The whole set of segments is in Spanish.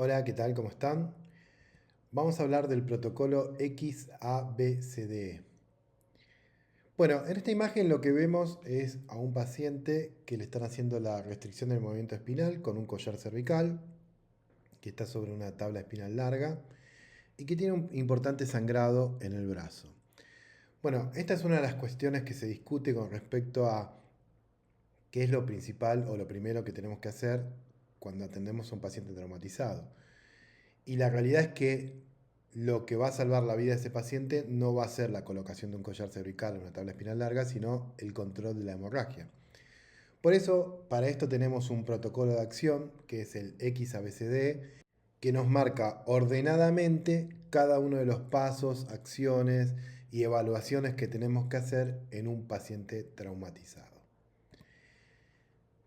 Hola, ¿qué tal? ¿Cómo están? Vamos a hablar del protocolo XABCDE. Bueno, en esta imagen lo que vemos es a un paciente que le están haciendo la restricción del movimiento espinal con un collar cervical, que está sobre una tabla espinal larga y que tiene un importante sangrado en el brazo. Bueno, esta es una de las cuestiones que se discute con respecto a qué es lo principal o lo primero que tenemos que hacer cuando atendemos a un paciente traumatizado. Y la realidad es que lo que va a salvar la vida de ese paciente no va a ser la colocación de un collar cervical o una tabla espinal larga, sino el control de la hemorragia. Por eso, para esto tenemos un protocolo de acción, que es el XABCD, que nos marca ordenadamente cada uno de los pasos, acciones y evaluaciones que tenemos que hacer en un paciente traumatizado.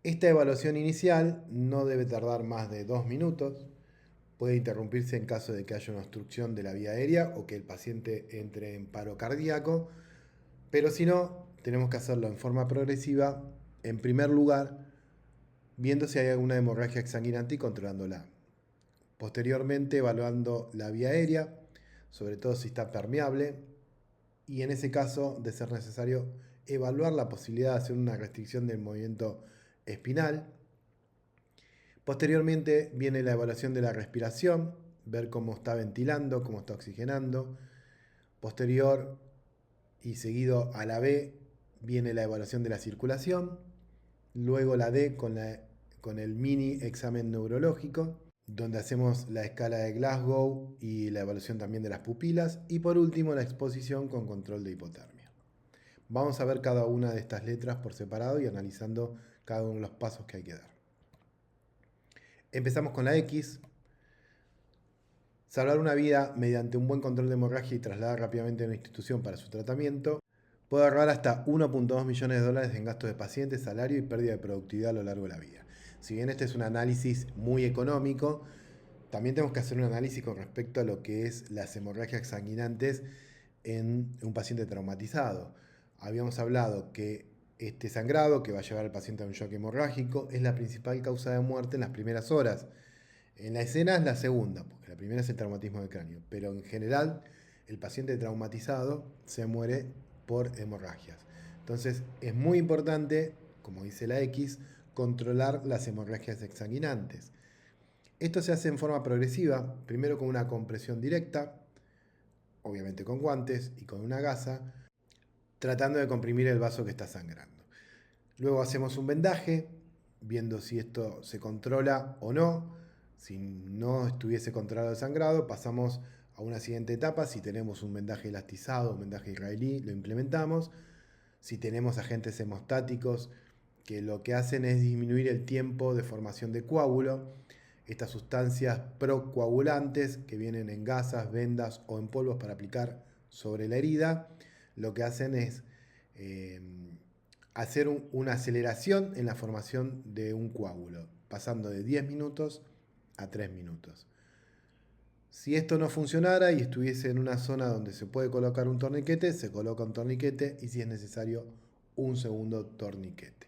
Esta evaluación inicial no debe tardar más de 2 minutos. Puede interrumpirse en caso de que haya una obstrucción de la vía aérea o que el paciente entre en paro cardíaco, pero si no, tenemos que hacerlo en forma progresiva, en primer lugar, viendo si hay alguna hemorragia exsanguinante y controlándola. Posteriormente, evaluando la vía aérea, sobre todo si está permeable, y en ese caso, de ser necesario, evaluar la posibilidad de hacer una restricción del movimiento espinal. Posteriormente viene la evaluación de la respiración, ver cómo está ventilando, cómo está oxigenando. Posterior y seguido a la B viene la evaluación de la circulación. Luego la D con el mini examen neurológico, donde hacemos la escala de Glasgow y la evaluación también de las pupilas. Y por último la exposición con control de hipotermia. Vamos a ver cada una de estas letras por separado y analizando cada uno de los pasos que hay que dar. Empezamos con la X. Salvar una vida mediante un buen control de hemorragia y trasladar rápidamente a una institución para su tratamiento puede ahorrar hasta 1,2 millones de dólares en gastos de pacientes, salario y pérdida de productividad a lo largo de la vida. Si bien este es un análisis muy económico, también tenemos que hacer un análisis con respecto a lo que es las hemorragias sanguinantes en un paciente traumatizado. Habíamos hablado que este sangrado que va a llevar al paciente a un shock hemorrágico es la principal causa de muerte en las primeras horas. En la escena es la segunda, porque la primera es el traumatismo del cráneo, pero en general el paciente traumatizado se muere por hemorragias. Entonces es muy importante, como dice la X, controlar las hemorragias exsanguinantes. Esto se hace en forma progresiva, primero con una compresión directa, obviamente con guantes y con una gasa, tratando de comprimir el vaso que está sangrando. Luego hacemos un vendaje, viendo si esto se controla o no. Si no estuviese controlado el sangrado, pasamos a una siguiente etapa. Si tenemos un vendaje elastizado, un vendaje israelí, lo implementamos. Si tenemos agentes hemostáticos que lo que hacen es disminuir el tiempo de formación de coágulo, estas sustancias procoagulantes que vienen en gasas, vendas o en polvos para aplicar sobre la herida, lo que hacen es eh, hacer una aceleración en la formación de un coágulo, pasando de 10 minutos a 3 minutos. Si esto no funcionara y estuviese en una zona donde se puede colocar un torniquete, se coloca un torniquete y si es necesario un segundo torniquete.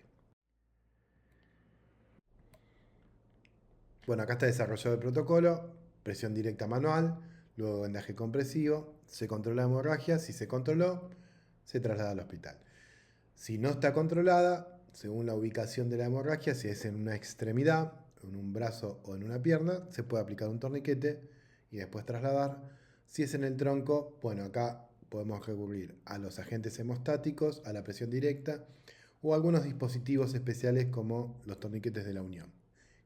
Bueno, acá está desarrollado el protocolo, presión directa manual, luego vendaje compresivo, se controla la hemorragia, si se controló, se traslada al hospital. Si no está controlada, según la ubicación de la hemorragia, si es en una extremidad, en un brazo o en una pierna, se puede aplicar un torniquete y después trasladar. Si es en el tronco, bueno, acá podemos recurrir a los agentes hemostáticos, a la presión directa o a algunos dispositivos especiales como los torniquetes de la Unión,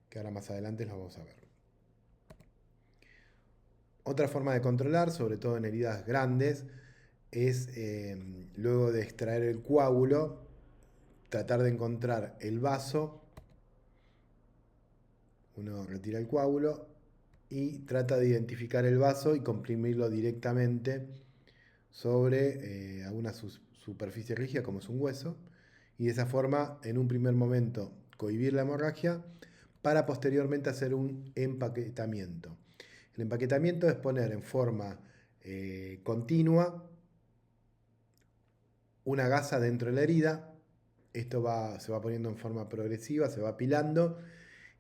que ahora más adelante los vamos a ver. Otra forma de controlar, sobre todo en heridas grandes, es luego de extraer el coágulo, tratar de encontrar el vaso. Uno retira el coágulo y trata de identificar el vaso y comprimirlo directamente sobre alguna superficie rígida como es un hueso. Y de esa forma, en un primer momento, cohibir la hemorragia para posteriormente hacer un empaquetamiento. El empaquetamiento es poner en forma continua una gasa dentro de la herida. Esto se va poniendo en forma progresiva, se va apilando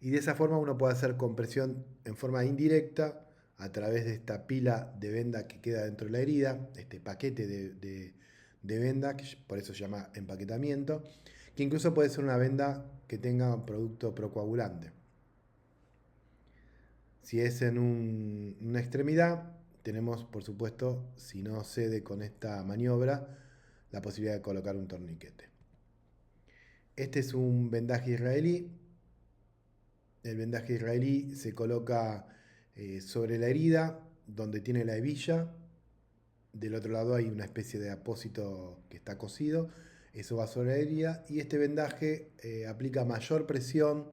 Y de esa forma uno puede hacer compresión en forma indirecta a través de esta pila de venda que queda dentro de la herida, este paquete de venda, que por eso se llama empaquetamiento, que incluso puede ser una venda que tenga un producto procoagulante. Si es en una extremidad, tenemos, por supuesto, si no cede con esta maniobra, la posibilidad de colocar un torniquete. Este es un vendaje israelí. El vendaje israelí se coloca sobre la herida, donde tiene la hebilla. Del otro lado hay una especie de apósito que está cosido. Eso va sobre la herida. Y este vendaje aplica mayor presión,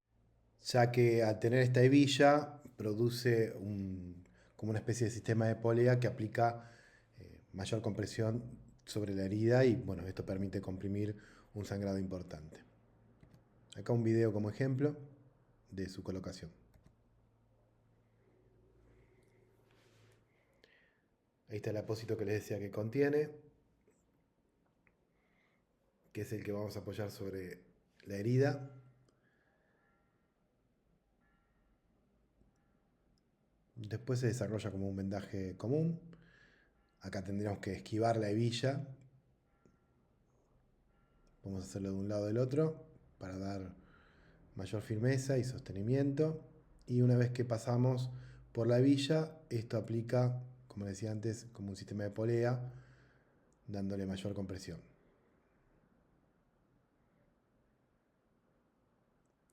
ya que al tener esta hebilla produce como una especie de sistema de polea que aplica mayor compresión sobre la herida y bueno, esto permite comprimir un sangrado importante. Acá un video como ejemplo de su colocación. Ahí está el apósito que les decía que contiene, que es el que vamos a apoyar sobre la herida. Después se desarrolla como un vendaje común. Acá tendríamos que esquivar la hebilla. Vamos a hacerlo de un lado o del otro para dar mayor firmeza y sostenimiento. Y una vez que pasamos por la hebilla, esto aplica, como decía antes, como un sistema de polea, dándole mayor compresión.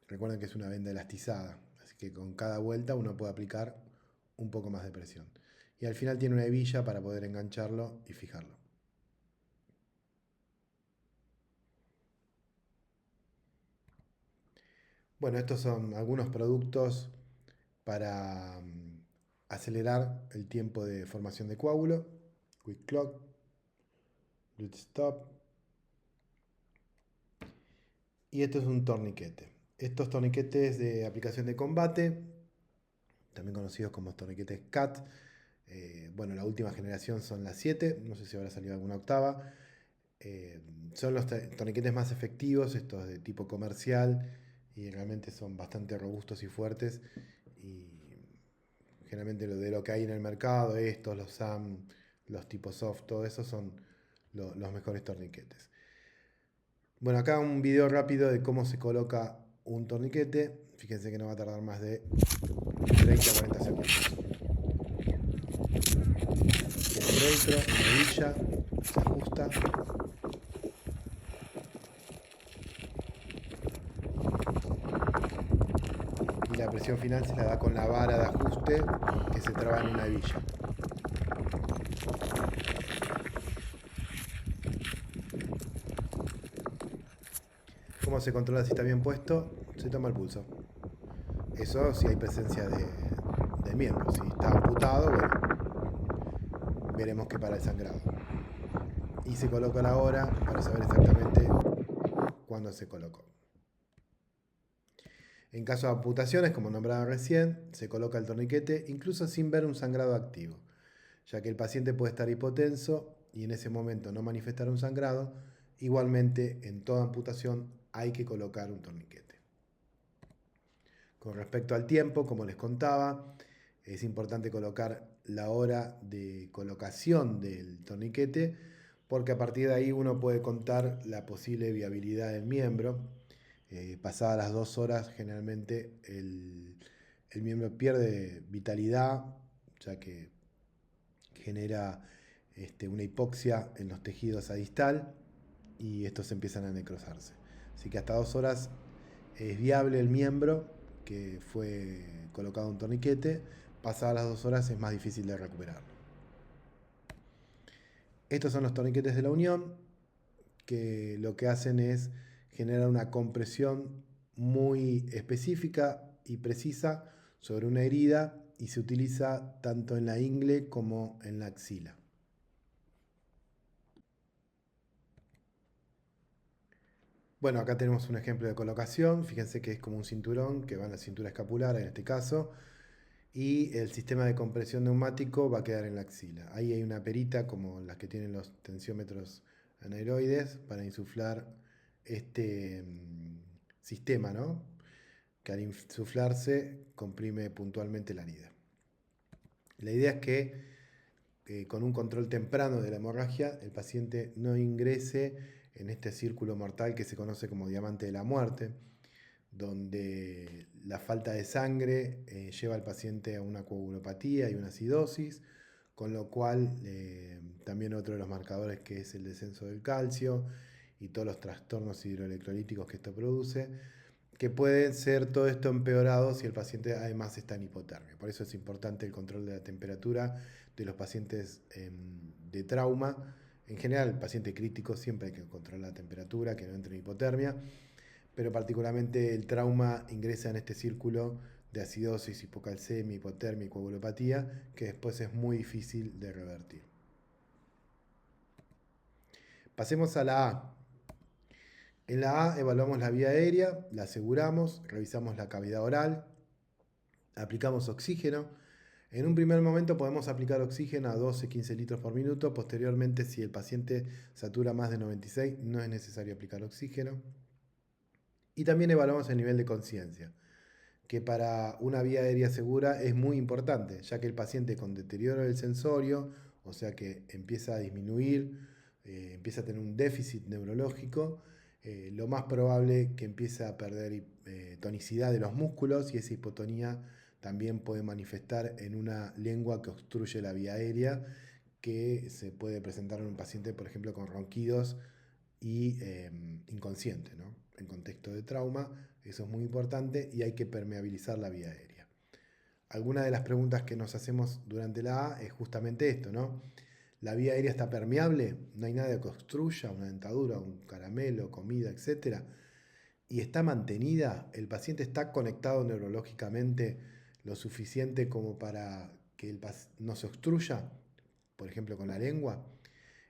Recuerden que es una venda elastizada, así que con cada vuelta uno puede aplicar un poco más de presión. Y al final tiene una hebilla para poder engancharlo y fijarlo. Bueno, estos son algunos productos para acelerar el tiempo de formación de coágulo. Quick Clot, Blood Stop. Y esto es un torniquete. Estos torniquetes de aplicación de combate, también conocidos como torniquetes CAT, bueno, la última generación son las 7, no sé si habrá salido alguna octava. Son los torniquetes más efectivos, estos de tipo comercial, y realmente son bastante robustos y fuertes. Y generalmente de lo que hay en el mercado, estos, los SAM, los tipo soft, todo eso son los mejores torniquetes. Bueno, acá un video rápido de cómo se coloca un torniquete. Fíjense que no va a tardar más de 30 a 40 segundos. Tiene dentro, una hebilla, se ajusta. Y la presión final se la da con la vara de ajuste que se traba en una hebilla. ¿Cómo se controla si está bien puesto? Se toma el pulso. Eso si hay presencia de miembro. Si está amputado, bueno, veremos que para el sangrado. Y se coloca la hora para saber exactamente cuándo se colocó. En caso de amputaciones, como nombraba recién, se coloca el torniquete incluso sin ver un sangrado activo, ya que el paciente puede estar hipotenso y en ese momento no manifestar un sangrado. Igualmente, en toda amputación hay que colocar un torniquete. Con respecto al tiempo, como les contaba, es importante colocar la hora de colocación del torniquete, porque a partir de ahí uno puede contar la posible viabilidad del miembro. Pasadas las 2 horas, generalmente el miembro pierde vitalidad, ya que genera una hipoxia en los tejidos a distal y estos empiezan a necrosarse. Así que hasta 2 horas es viable el miembro que fue colocado un torniquete. Pasadas las 2 horas es más difícil de recuperarlo. Estos son los torniquetes de la Unión, que lo que hacen es generar una compresión muy específica y precisa sobre una herida y se utiliza tanto en la ingle como en la axila. Bueno, acá tenemos un ejemplo de colocación. Fíjense que es como un cinturón que va en la cintura escapular en este caso. Y el sistema de compresión neumático va a quedar en la axila. Ahí hay una perita como las que tienen los tensiómetros anaeroides para insuflar este sistema, ¿no? que al insuflarse comprime puntualmente la herida. La idea es que con un control temprano de la hemorragia, el paciente no ingrese en este círculo mortal que se conoce como diamante de la muerte, donde la falta de sangre lleva al paciente a una coagulopatía y una acidosis, con lo cual también otro de los marcadores que es el descenso del calcio y todos los trastornos hidroelectrolíticos que esto produce, que puede ser todo esto empeorado si el paciente además está en hipotermia. Por eso es importante el control de la temperatura de los pacientes de trauma. En general, el paciente crítico siempre hay que controlar la temperatura, que no entre en hipotermia, pero particularmente el trauma ingresa en este círculo de acidosis, hipocalcemia, hipotermia y coagulopatía, que después es muy difícil de revertir. Pasemos a la A. En la A evaluamos la vía aérea, la aseguramos, revisamos la cavidad oral, aplicamos oxígeno. En un primer momento podemos aplicar oxígeno a 12-15 litros por minuto. Posteriormente, si el paciente satura más de 96, no es necesario aplicar oxígeno. Y también evaluamos el nivel de conciencia, que para una vía aérea segura es muy importante, ya que el paciente con deterioro del sensorio, o sea que empieza a disminuir, empieza a tener un déficit neurológico, lo más probable que empiece a perder tonicidad de los músculos, y esa hipotonía también puede manifestar en una lengua que obstruye la vía aérea, que se puede presentar en un paciente, por ejemplo, con ronquidos y inconsciente, ¿no? En contexto de trauma, eso es muy importante y hay que permeabilizar la vía aérea. Algunas de las preguntas que nos hacemos durante la A es justamente esto, ¿no? ¿La vía aérea está permeable? ¿No hay nada que obstruya? ¿Una dentadura, un caramelo, comida, etcétera? ¿Y está mantenida? ¿El paciente está conectado neurológicamente lo suficiente como para que no se obstruya? Por ejemplo, con la lengua.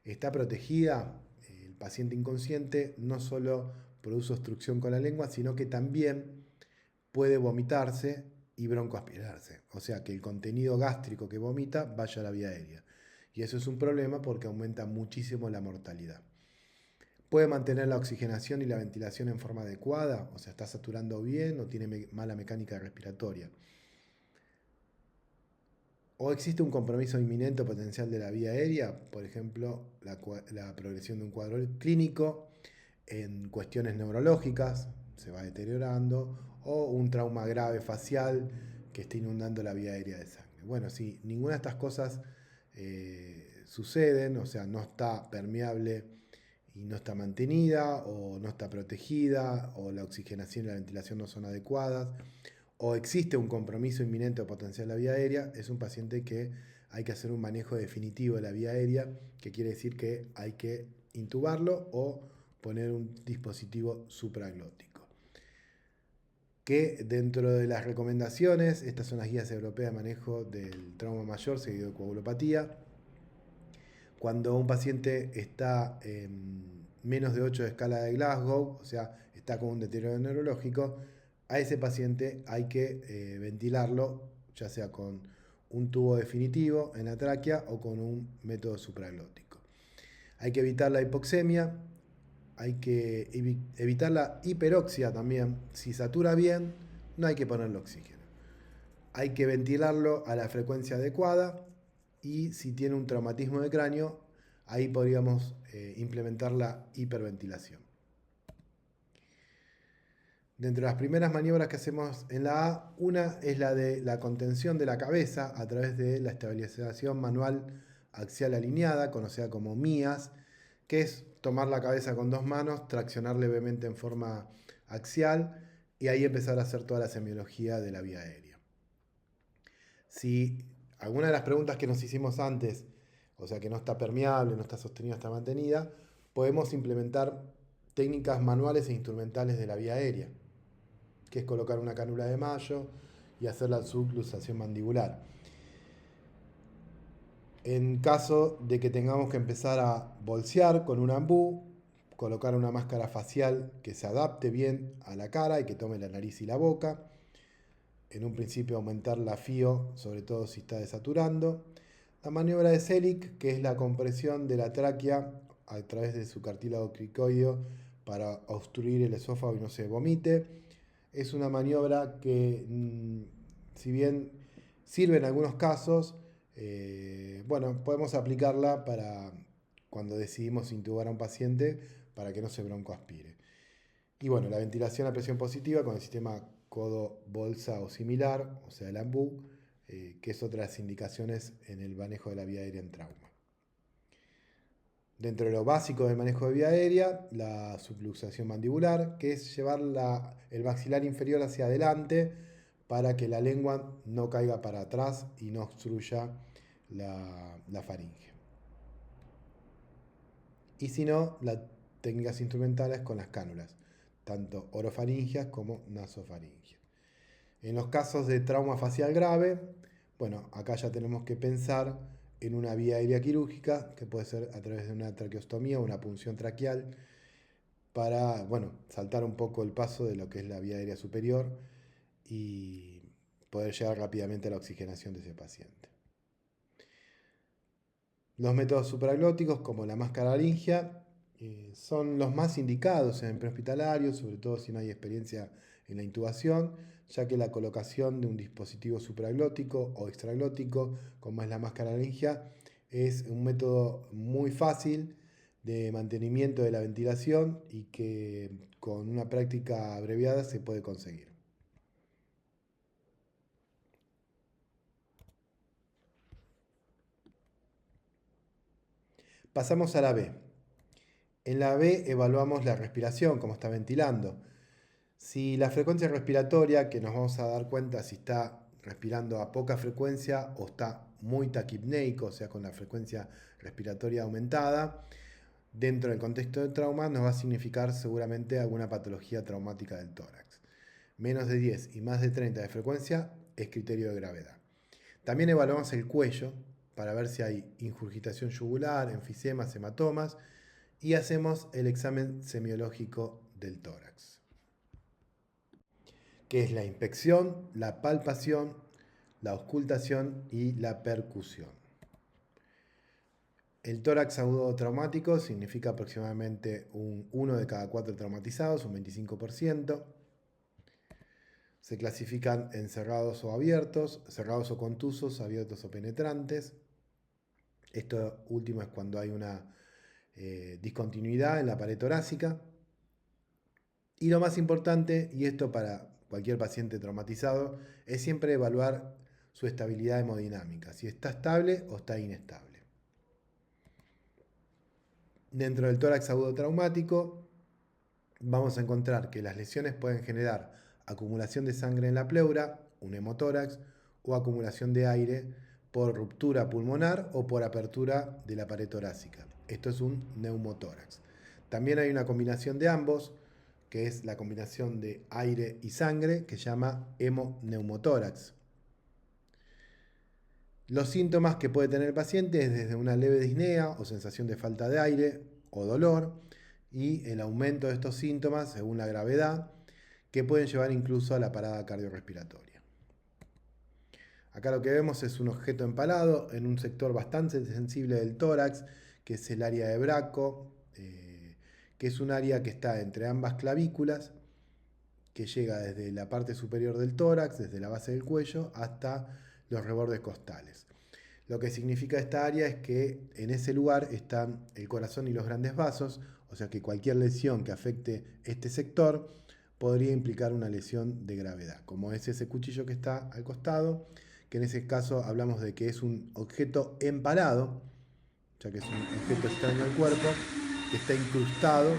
¿Está protegida? El paciente inconsciente no solo produce obstrucción con la lengua, sino que también puede vomitarse y broncoaspirarse. O sea, que el contenido gástrico que vomita vaya a la vía aérea. Y eso es un problema porque aumenta muchísimo la mortalidad. Puede mantener la oxigenación y la ventilación en forma adecuada, o sea, está saturando bien o tiene mala mecánica respiratoria. O existe un compromiso inminente o potencial de la vía aérea, por ejemplo, la progresión de un cuadro clínico en cuestiones neurológicas, se va deteriorando, o un trauma grave facial que esté inundando la vía aérea de sangre. Bueno, si ninguna de estas cosas suceden, o sea, no está permeable y no está mantenida, o no está protegida, o la oxigenación y la ventilación no son adecuadas, o existe un compromiso inminente o potencial de la vía aérea, es un paciente que hay que hacer un manejo definitivo de la vía aérea, que quiere decir que hay que intubarlo o poner un dispositivo supraglótico. Que dentro de las recomendaciones, estas son las guías europeas de manejo del trauma mayor seguido de coagulopatía. Cuando un paciente está en menos de 8 de escala de Glasgow, o sea, está con un deterioro neurológico, a ese paciente hay que ventilarlo, ya sea con un tubo definitivo en la tráquea o con un método supraglótico. Hay que evitar la hipoxemia, hay que evitar la hiperoxia también. Si satura bien, no hay que ponerle oxígeno. Hay que ventilarlo a la frecuencia adecuada y si tiene un traumatismo de cráneo, ahí podríamos implementar la hiperventilación. Dentro de las primeras maniobras que hacemos en la A, una es la de la contención de la cabeza a través de la estabilización manual axial alineada, conocida como MIAS, que es tomar la cabeza con dos manos, traccionar levemente en forma axial y ahí empezar a hacer toda la semiología de la vía aérea. Si alguna de las preguntas que nos hicimos antes, o sea que no está permeable, no está sostenida, está mantenida, podemos implementar técnicas manuales e instrumentales de la vía aérea, que es colocar una cánula de Mayo y hacer la subluxación mandibular. En caso de que tengamos que empezar a bolsear con un ambú, colocar una máscara facial que se adapte bien a la cara y que tome la nariz y la boca. En un principio aumentar la FIO, sobre todo si está desaturando. La maniobra de Selig, que es la compresión de la tráquea a través de su cartílago cricoideo para obstruir el esófago y no se vomite. es una maniobra que, si bien sirve en algunos casos, bueno, podemos aplicarla para cuando decidimos intubar a un paciente para que no se broncoaspire. Y bueno, la ventilación a presión positiva con el sistema codo-bolsa o similar, o sea, el AMBU, que es otra de las indicaciones en el manejo de la vía aérea en trauma. Dentro de lo básico del manejo de vía aérea, la subluxación mandibular, que es llevar el maxilar inferior hacia adelante para que la lengua no caiga para atrás y no obstruya la faringe. Y si no, las técnicas instrumentales con las cánulas, tanto orofaringias como nasofaringias. En los casos de trauma facial grave, bueno, acá ya tenemos que pensar en una vía aérea quirúrgica, que puede ser a través de una traqueostomía o una punción traqueal, para, bueno, saltar un poco el paso de lo que es la vía aérea superior y poder llegar rápidamente a la oxigenación de ese paciente. Los métodos supraglóticos, como la máscara laringia, son los más indicados en el prehospitalario, sobre todo si no hay experiencia en la intubación, ya que la colocación de un dispositivo supraglótico o extraglótico, como es la máscara laringia, es un método muy fácil de mantenimiento de la ventilación y que con una práctica abreviada se puede conseguir. Pasamos a la B. En la B evaluamos la respiración, cómo está ventilando. Si la frecuencia respiratoria, que nos vamos a dar cuenta si está respirando a poca frecuencia o está muy taquipneico, o sea, con la frecuencia respiratoria aumentada, dentro del contexto del trauma nos va a significar seguramente alguna patología traumática del tórax. Menos de 10 y más de 30 de frecuencia es criterio de gravedad. También evaluamos el cuello para ver si hay ingurgitación yugular, enfisemas, hematomas y hacemos el examen semiológico del tórax, que es la inspección, la palpación, la auscultación y la percusión. El tórax agudo traumático significa aproximadamente 1 de cada 4 traumatizados, un 25%. Se clasifican en cerrados o abiertos, cerrados o contusos, abiertos o penetrantes. Esto último es cuando hay una discontinuidad en la pared torácica. Y lo más importante, y esto para cualquier paciente traumatizado, es siempre evaluar su estabilidad hemodinámica, si está estable o está inestable. Dentro del tórax agudo traumático, vamos a encontrar que las lesiones pueden generar acumulación de sangre en la pleura, un hemotórax, o acumulación de aire por ruptura pulmonar o por apertura de la pared torácica. Esto es un neumotórax. También hay una combinación de ambos, que es la combinación de aire y sangre, que se llama hemoneumotórax. Los síntomas que puede tener el paciente es desde una leve disnea o sensación de falta de aire o dolor, y el aumento de estos síntomas según la gravedad, que pueden llevar incluso a la parada cardiorrespiratoria. Acá lo que vemos es un objeto empalado en un sector bastante sensible del tórax, que es el área de Braco, que es un área que está entre ambas clavículas, que llega desde la parte superior del tórax, desde la base del cuello, hasta los rebordes costales. Lo que significa esta área es que en ese lugar están el corazón y los grandes vasos, o sea que cualquier lesión que afecte este sector podría implicar una lesión de gravedad, como es ese cuchillo que está al costado, que en ese caso hablamos de que es un objeto empalado, ya que es un objeto extraño al cuerpo, que está incrustado,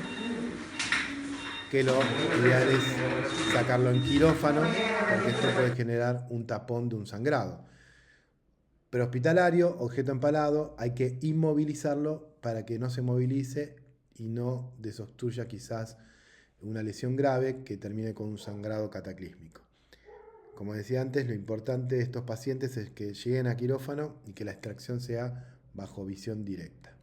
que lo ideal es sacarlo en quirófano, porque esto puede generar un tapón de un sangrado. Prehospitalario, objeto empalado, hay que inmovilizarlo para que no se movilice y no desobstruya quizás una lesión grave que termine con un sangrado cataclísmico. Como decía antes, lo importante de estos pacientes es que lleguen a quirófano y que la extracción sea bajo visión directa.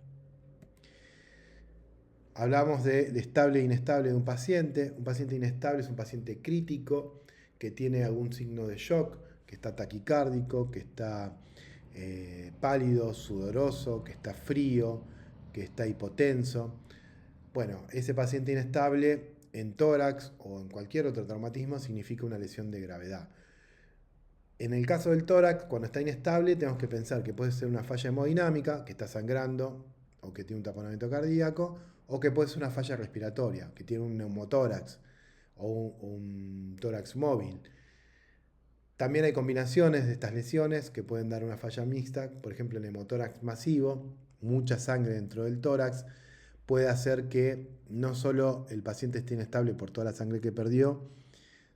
Hablamos de estable e inestable de un paciente. Un paciente inestable es un paciente crítico que tiene algún signo de shock, que está taquicárdico, que está pálido, sudoroso, que está frío, que está hipotenso. Bueno, ese paciente inestable en tórax o en cualquier otro traumatismo significa una lesión de gravedad. En el caso del tórax, cuando está inestable, tenemos que pensar que puede ser una falla hemodinámica, que está sangrando o que tiene un taponamiento cardíaco, o que puede ser una falla respiratoria, que tiene un neumotórax o un tórax móvil. También hay combinaciones de estas lesiones que pueden dar una falla mixta, por ejemplo el neumotórax masivo, mucha sangre dentro del tórax, puede hacer que no solo el paciente esté inestable por toda la sangre que perdió,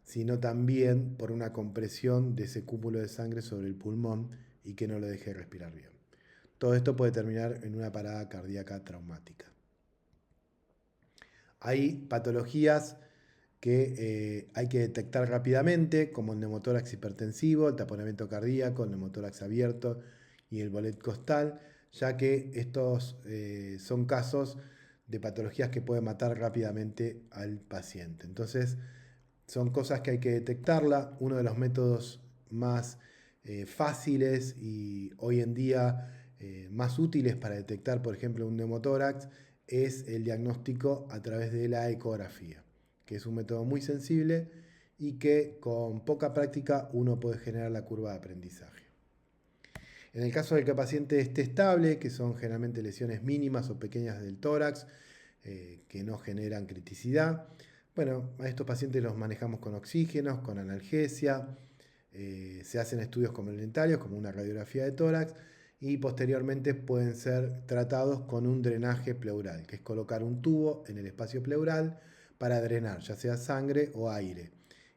sino también por una compresión de ese cúmulo de sangre sobre el pulmón y que no lo deje respirar bien. Todo esto puede terminar en una parada cardíaca traumática. Hay patologías que hay que detectar rápidamente, como el neumotórax hipertensivo, el taponamiento cardíaco, el neumotórax abierto y el bolet costal, ya que estos son casos de patologías que pueden matar rápidamente al paciente. Entonces, son cosas que hay que detectarla. Uno de los métodos más fáciles y hoy en día más útiles para detectar, por ejemplo, un neumotórax es el diagnóstico a través de la ecografía, que es un método muy sensible y que con poca práctica uno puede generar la curva de aprendizaje. En el caso de que el paciente esté estable, que son generalmente lesiones mínimas o pequeñas del tórax, que no generan criticidad, bueno, a estos pacientes los manejamos con oxígenos, con analgesia, se hacen estudios complementarios como una radiografía de tórax y posteriormente pueden ser tratados con un drenaje pleural, que es colocar un tubo en el espacio pleural para drenar ya sea sangre o aire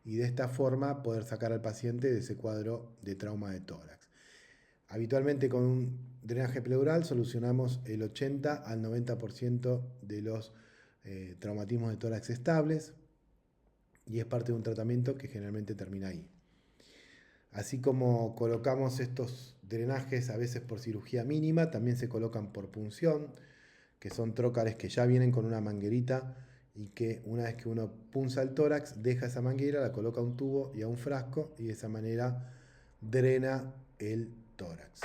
y de esta forma poder sacar al paciente de ese cuadro de trauma de tórax. Habitualmente con un drenaje pleural solucionamos el 80 al 90% de los traumatismos de tórax estables y es parte de un tratamiento que generalmente termina ahí. Así como colocamos estos drenajes a veces por cirugía mínima, también se colocan por punción, que son trócares que ya vienen con una manguerita y que una vez que uno punza el tórax, deja esa manguera, la coloca a un tubo y a un frasco y de esa manera drena el tórax.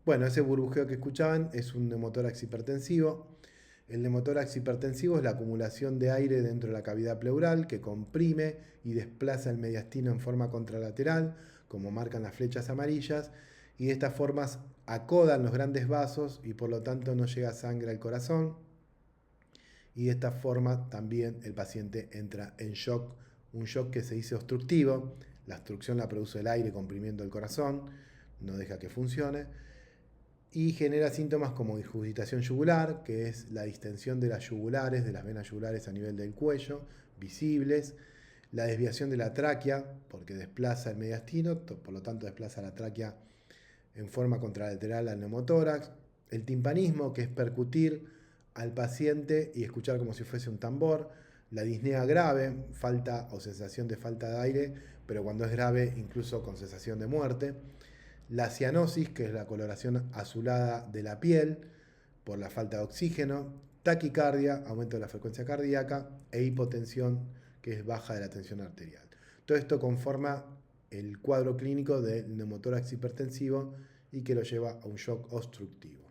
Bueno, ese burbujeo que escuchaban es un neumotórax hipertensivo. El neumotórax hipertensivo es la acumulación de aire dentro de la cavidad pleural que comprime y desplaza el mediastino en forma contralateral, como marcan las flechas amarillas, y de estas formas acodan los grandes vasos y por lo tanto no llega sangre al corazón. Y de esta forma también el paciente entra en shock, un shock que se dice obstructivo. La obstrucción la produce el aire comprimiendo el corazón, no deja que funcione y genera síntomas como ingurgitación yugular, que es la distensión de las yugulares, de las venas yugulares a nivel del cuello, visibles, la desviación de la tráquea, porque desplaza el mediastino, por lo tanto desplaza la tráquea en forma contralateral al neumotórax, el timpanismo, que es percutir al paciente y escuchar como si fuese un tambor, la disnea grave, falta o sensación de falta de aire, pero cuando es grave incluso con sensación de muerte, la cianosis, que es la coloración azulada de la piel por la falta de oxígeno, taquicardia, aumento de la frecuencia cardíaca e hipotensión, que es baja de la tensión arterial. Todo esto conforma el cuadro clínico del neumotórax hipertensivo y que lo lleva a un shock obstructivo.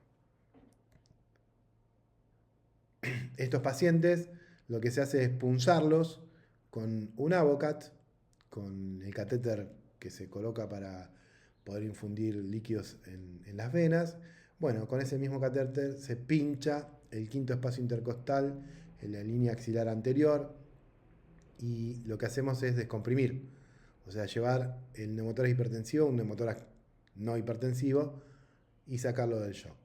Estos pacientes lo que se hace es punzarlos con un Avocat, con el catéter que se coloca para poder infundir líquidos en las venas. Bueno, con ese mismo catéter se pincha el quinto espacio intercostal en la línea axilar anterior y lo que hacemos es descomprimir, o sea, llevar el neumotórax hipertensivo a un neumotórax no hipertensivo y sacarlo del shock.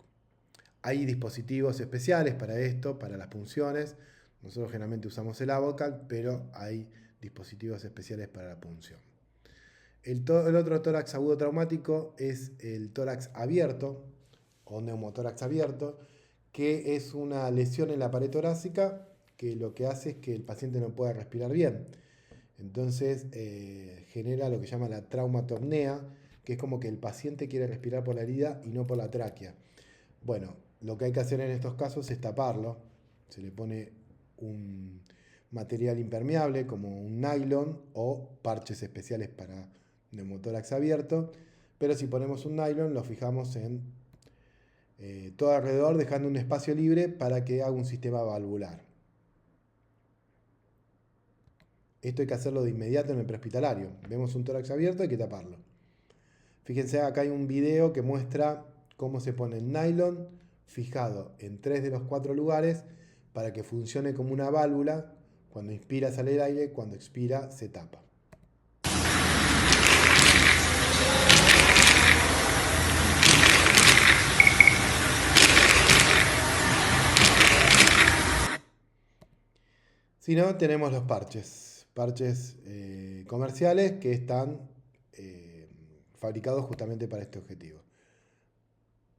Hay dispositivos especiales para esto, para las punciones. Nosotros generalmente usamos el Avocat, pero hay dispositivos especiales para la punción. El otro tórax agudo traumático es el tórax abierto o neumotórax abierto, que es una lesión en la pared torácica que lo que hace es que el paciente no pueda respirar bien. Entonces genera lo que se llama la traumatopnea, que es como que el paciente quiere respirar por la herida y no por la tráquea. Bueno, lo que hay que hacer en estos casos es taparlo. Se le pone un material impermeable como un nylon o parches especiales para neumotórax abierto, pero si ponemos un nylon lo fijamos en todo alrededor, dejando un espacio libre para que haga un sistema valvular. Esto hay que hacerlo de inmediato en el prehospitalario. Vemos un tórax abierto, hay que taparlo. Fíjense, acá hay un video que muestra cómo se pone el nylon fijado en 3 de los 4 lugares para que funcione como una válvula. Cuando inspira sale el aire, cuando expira se tapa. Si no, tenemos los parches comerciales que están fabricados justamente para este objetivo,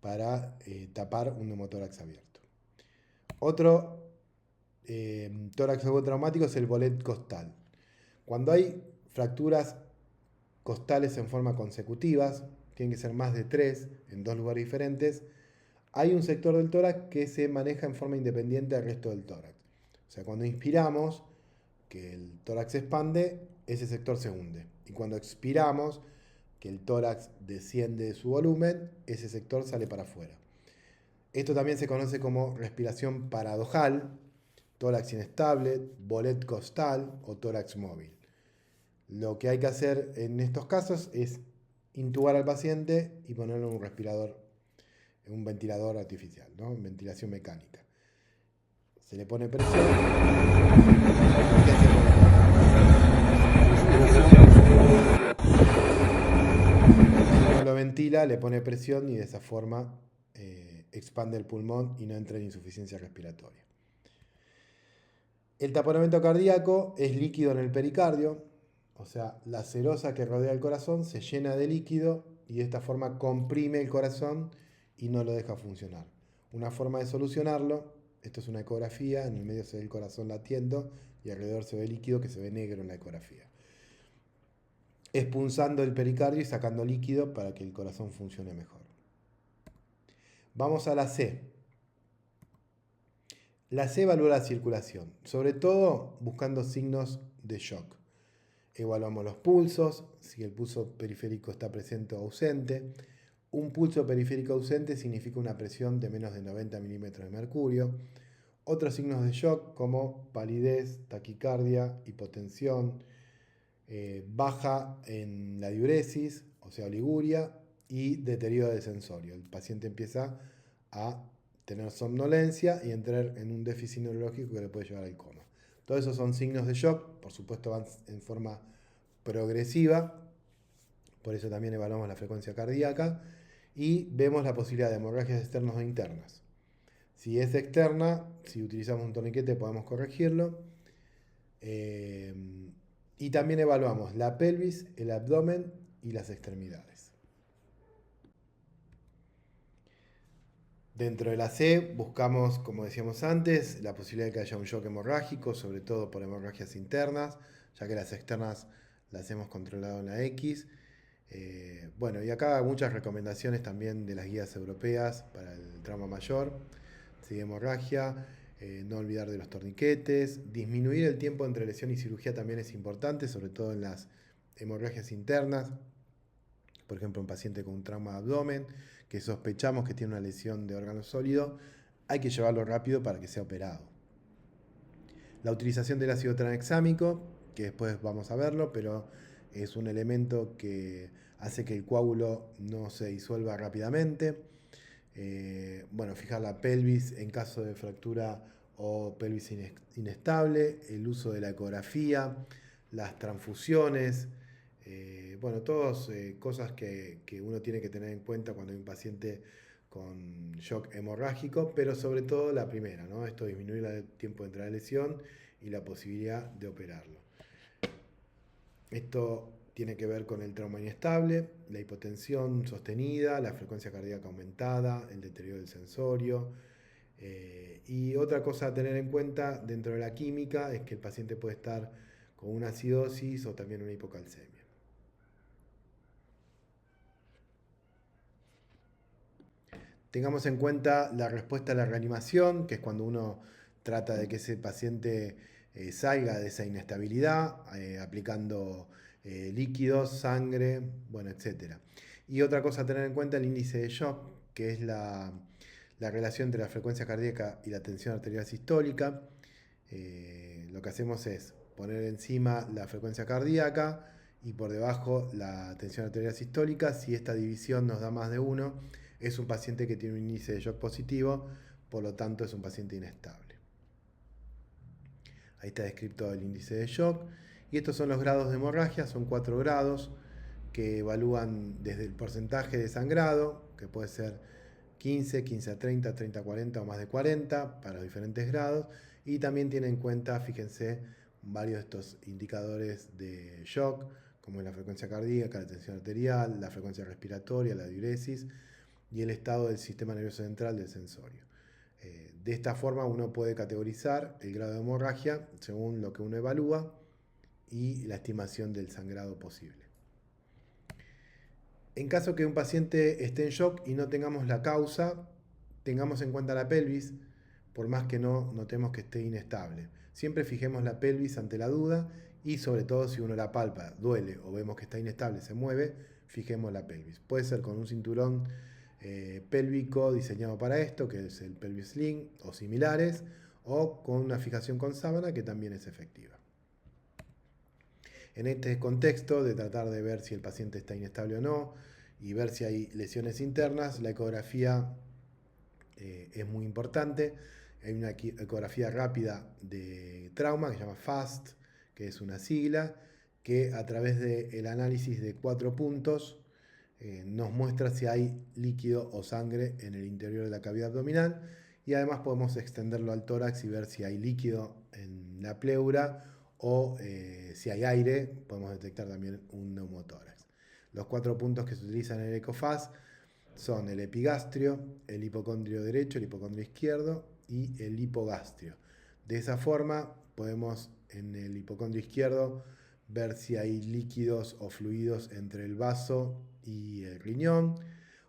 para tapar un neumotórax abierto. Otro tórax traumático es el bolet costal. Cuando hay fracturas costales en forma consecutivas, tienen que ser más de 3 en 2 lugares diferentes, hay un sector del tórax que se maneja en forma independiente del resto del tórax. O sea, cuando inspiramos, que el tórax se expande, ese sector se hunde. Y cuando expiramos, que el tórax desciende de su volumen, ese sector sale para afuera. Esto también se conoce como respiración paradojal, tórax inestable, bolet costal o tórax móvil. Lo que hay que hacer en estos casos es intubar al paciente y ponerle un respirador, un ventilador artificial, ¿no? Ventilación mecánica. Se le pone presión. Si uno lo ventila, le pone presión y de esa forma expande el pulmón y no entra en insuficiencia respiratoria. El taponamiento cardíaco es líquido en el pericardio, o sea, la serosa que rodea el corazón se llena de líquido y de esta forma comprime el corazón y no lo deja funcionar. Una forma de solucionarlo, esto es una ecografía, en el medio se ve el corazón latiendo y alrededor se ve líquido que se ve negro en la ecografía. Expulsando el pericardio y sacando líquido para que el corazón funcione mejor. Vamos a la C. La C evalúa la circulación, sobre todo buscando signos de shock. Evaluamos los pulsos, si el pulso periférico está presente o ausente. Un pulso periférico ausente significa una presión de menos de 90 milímetros de mercurio. Otros signos de shock como palidez, taquicardia, hipotensión, baja en la diuresis, o sea, oliguria, y deterioro del sensorio. El paciente empieza a tener somnolencia y entrar en un déficit neurológico que le puede llevar al coma. Todos esos son signos de shock, por supuesto van en forma progresiva, por eso también evaluamos la frecuencia cardíaca y vemos la posibilidad de hemorragias externas o internas. Si es externa, si utilizamos un torniquete podemos corregirlo. Y también evaluamos la pelvis, el abdomen y las extremidades. Dentro de la C buscamos, como decíamos antes, la posibilidad de que haya un shock hemorrágico, sobre todo por hemorragias internas, ya que las externas las hemos controlado en la X. Bueno, y acá muchas recomendaciones también de las guías europeas para el trauma mayor, si hemorragia, no olvidar de los torniquetes, disminuir el tiempo entre lesión y cirugía también es importante, sobre todo en las hemorragias internas. Por ejemplo, un paciente con un trauma de abdomen, que sospechamos que tiene una lesión de órgano sólido, hay que llevarlo rápido para que sea operado. La utilización del ácido tranexámico, que después vamos a verlo, pero es un elemento que hace que el coágulo no se disuelva rápidamente. Bueno, fijar la pelvis en caso de fractura o pelvis inestable, el uso de la ecografía, las transfusiones, bueno, todas cosas que uno tiene que tener en cuenta cuando hay un paciente con shock hemorrágico, pero sobre todo la primera, ¿no? Esto disminuir el tiempo entre la lesión y la posibilidad de operarlo. Esto tiene que ver con el trauma inestable, la hipotensión sostenida, la frecuencia cardíaca aumentada, el deterioro del sensorio. Y otra cosa a tener en cuenta dentro de la química es que el paciente puede estar con una acidosis o también una hipocalcemia. Tengamos en cuenta la respuesta a la reanimación, que es cuando uno trata de que ese paciente salga de esa inestabilidad, aplicando líquidos, sangre, bueno, etc. Y otra cosa a tener en cuenta, el índice de shock, que es la la relación entre la frecuencia cardíaca y la tensión arterial sistólica. Lo que hacemos es poner encima la frecuencia cardíaca y por debajo la tensión arterial sistólica. Si esta división nos da más de 1, es un paciente que tiene un índice de shock positivo, por lo tanto es un paciente inestable. Ahí está descrito el índice de shock. Y estos son los grados de hemorragia, son 4 grados que evalúan desde el porcentaje de sangrado, que puede ser 15, 15 a 30, 30 a 40 o más de 40 para los diferentes grados. Y también tiene en cuenta, fíjense, varios de estos indicadores de shock, como la frecuencia cardíaca, la tensión arterial, la frecuencia respiratoria, la diuresis y el estado del sistema nervioso central del sensorio. De esta forma uno puede categorizar el grado de hemorragia según lo que uno evalúa y la estimación del sangrado posible. En caso que un paciente esté en shock y no tengamos la causa, tengamos en cuenta la pelvis, por más que no notemos que esté inestable. Siempre fijemos la pelvis ante la duda y sobre todo si uno la palpa, duele o vemos que está inestable, se mueve, fijemos la pelvis. Puede ser con un cinturón pélvico diseñado para esto, que es el pelvis sling o similares, o con una fijación con sábana que también es efectiva. En este contexto de tratar de ver si el paciente está inestable o no y ver si hay lesiones internas, la ecografía es muy importante. Hay una ecografía rápida de trauma que se llama FAST, que es una sigla, que a través del análisis de 4 puntos nos muestra si hay líquido o sangre en el interior de la cavidad abdominal, y además podemos extenderlo al tórax y ver si hay líquido en la pleura o si hay aire, podemos detectar también un neumotórax. Los 4 puntos que se utilizan en el ECOFAST son el epigastrio, el hipocondrio derecho, el hipocondrio izquierdo y el hipogastrio. De esa forma podemos en el hipocondrio izquierdo ver si hay líquidos o fluidos entre el vaso y el riñón,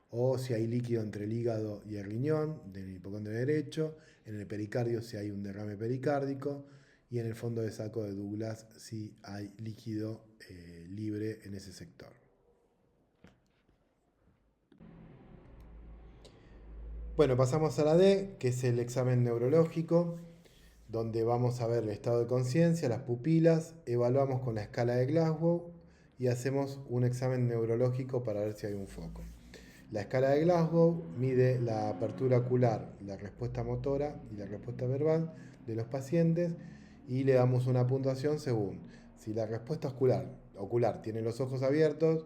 o si hay líquido entre el hígado y el riñón del hipocondrio derecho, en el pericardio si hay un derrame pericárdico, y en el fondo de saco de Douglas si hay líquido libre en ese sector. Bueno, pasamos a la D, que es el examen neurológico, donde vamos a ver el estado de conciencia, las pupilas, evaluamos con la escala de Glasgow y hacemos un examen neurológico para ver si hay un foco. La escala de Glasgow mide la apertura ocular, la respuesta motora y la respuesta verbal de los pacientes y le damos una puntuación según si la respuesta ocular tiene los ojos abiertos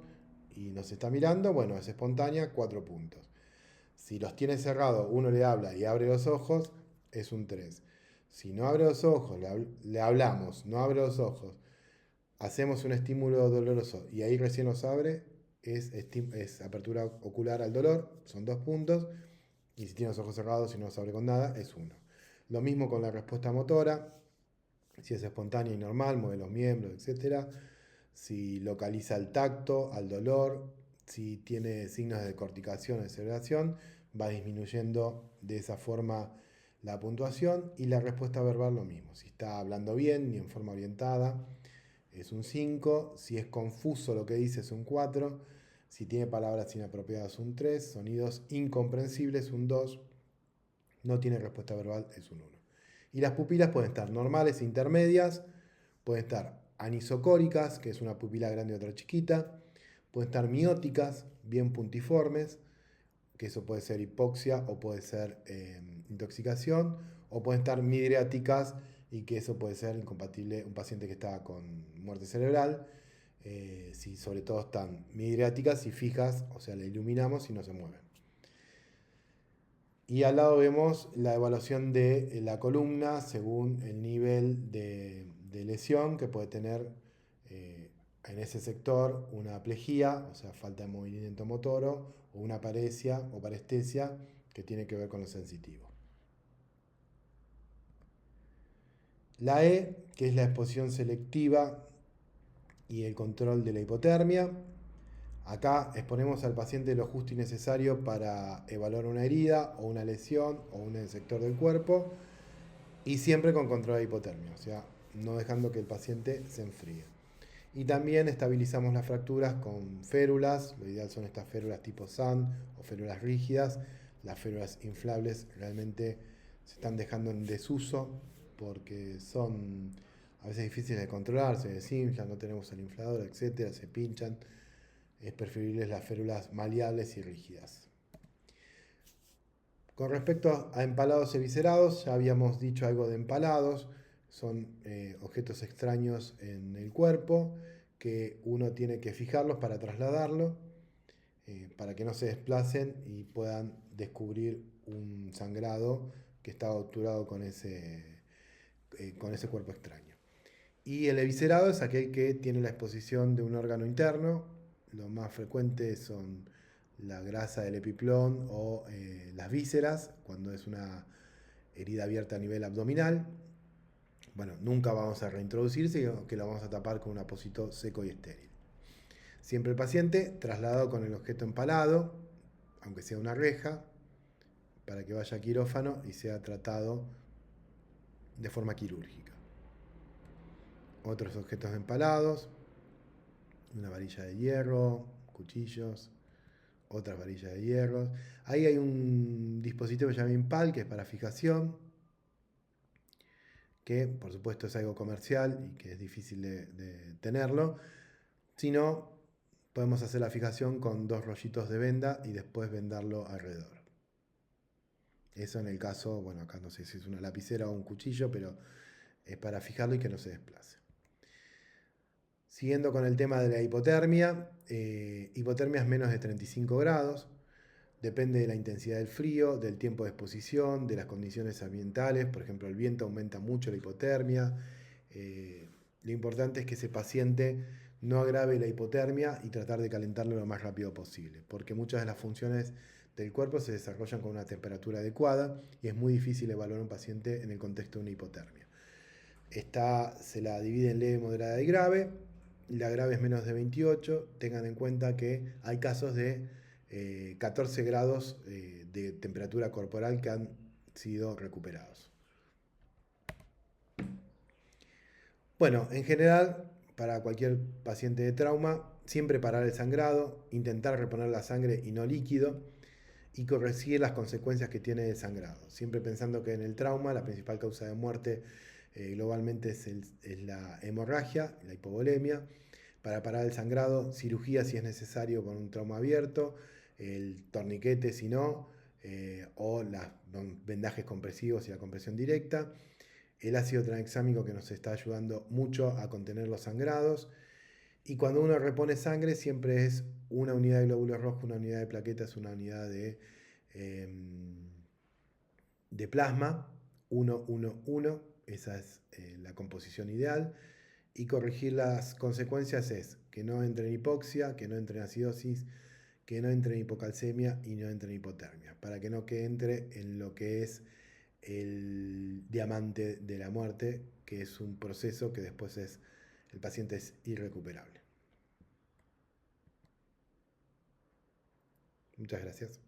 y nos está mirando, bueno, es espontánea, 4 puntos. Si los tiene cerrados, uno le habla y abre los ojos, es un 3. Si no abre los ojos, le hablamos, no abre los ojos, hacemos un estímulo doloroso y ahí recién nos abre, es apertura ocular al dolor, son 2 puntos. Y si tiene los ojos cerrados y no nos abre con nada, es 1. Lo mismo con la respuesta motora, si es espontánea y normal, mueve los miembros, etc. Si localiza el tacto, al dolor, si tiene signos de corticación o deceleración, va disminuyendo de esa forma la puntuación. Y la respuesta verbal lo mismo, si está hablando bien y en forma orientada es un 5, si es confuso lo que dice es un 4, si tiene palabras inapropiadas un 3, sonidos incomprensibles un 2, no tiene respuesta verbal es un 1. Y las pupilas pueden estar normales e intermedias, pueden estar anisocóricas, que es una pupila grande y otra chiquita, pueden estar mióticas, bien puntiformes, que eso puede ser hipoxia o puede ser intoxicación, o pueden estar midriáticas y que eso puede ser incompatible, un paciente que está con muerte cerebral, si sobre todo están midriáticas y fijas, o sea, le iluminamos y no se mueven. Y al lado vemos la evaluación de la columna según el nivel de lesión que puede tener en ese sector una plejía, o sea, falta de movimiento motor, o una paresia o parestesia que tiene que ver con lo sensitivo. La E, que es la exposición selectiva y el control de la hipotermia. Acá exponemos al paciente lo justo y necesario para evaluar una herida o una lesión o un sector del cuerpo, y siempre con control de hipotermia, o sea, no dejando que el paciente se enfríe. Y también estabilizamos las fracturas con férulas, lo ideal son estas férulas tipo SAN o férulas rígidas, Las férulas inflables realmente se están dejando en desuso porque son a veces difíciles de controlar, se desinflan, no tenemos el inflador, etcétera, se pinchan. Es preferible las férulas maleables y rígidas. Con respecto a empalados eviscerados, ya habíamos dicho algo de empalados. Son objetos extraños en el cuerpo que uno tiene que fijarlos para trasladarlo, para que no se desplacen y puedan descubrir un sangrado que está obturado con ese cuerpo extraño. Y el eviscerado es aquel que tiene la exposición de un órgano interno. Lo más frecuente son la grasa del epiplón o las vísceras, cuando es una herida abierta a nivel abdominal. Bueno, nunca vamos a reintroducirse, sino que lo vamos a tapar con un apósito seco y estéril. Siempre el paciente trasladado con el objeto empalado, aunque sea una reja, para que vaya a quirófano y sea tratado de forma quirúrgica. Otros objetos empalados, una varilla de hierro, cuchillos, otras varillas de hierro. Ahí hay un dispositivo que se llama Impal, que es para fijación, que por supuesto es algo comercial y que es difícil de tenerlo. Si no, podemos hacer la fijación con 2 rollitos de venda y después vendarlo alrededor. Eso en el caso, bueno, acá no sé si es una lapicera o un cuchillo, pero es para fijarlo y que no se desplace. Siguiendo con el tema de la hipotermia, hipotermia es menos de 35 grados, depende de la intensidad del frío, del tiempo de exposición, de las condiciones ambientales, por ejemplo el viento aumenta mucho la hipotermia. Lo importante es que ese paciente no agrave la hipotermia y tratar de calentarlo lo más rápido posible, porque muchas de las funciones del cuerpo se desarrollan con una temperatura adecuada y es muy difícil evaluar a un paciente en el contexto de una hipotermia. Se la divide en leve, moderada y grave. La grave es menos de 28. Tengan en cuenta que hay casos de 14 grados de temperatura corporal que han sido recuperados. Bueno, en general, para cualquier paciente de trauma, siempre parar el sangrado, intentar reponer la sangre y no líquido, y corregir las consecuencias que tiene el sangrado. Siempre pensando que en el trauma la principal causa de muerte globalmente es la hemorragia, la hipovolemia. Para parar el sangrado, cirugía si es necesario con un trauma abierto, el torniquete si no, o los vendajes compresivos y la compresión directa. El ácido tranexámico que nos está ayudando mucho a contener los sangrados. Y cuando uno repone sangre siempre es una unidad de glóbulos rojos, una unidad de plaquetas, una unidad de plasma, 1, 1, 1. Esa es la composición ideal. Y corregir las consecuencias es que no entre en hipoxia, que no entre en acidosis, que no entre en hipocalcemia y no entre en hipotermia, para que no entre en lo que es el diamante de la muerte, que es un proceso que después el paciente es irrecuperable. Muchas gracias.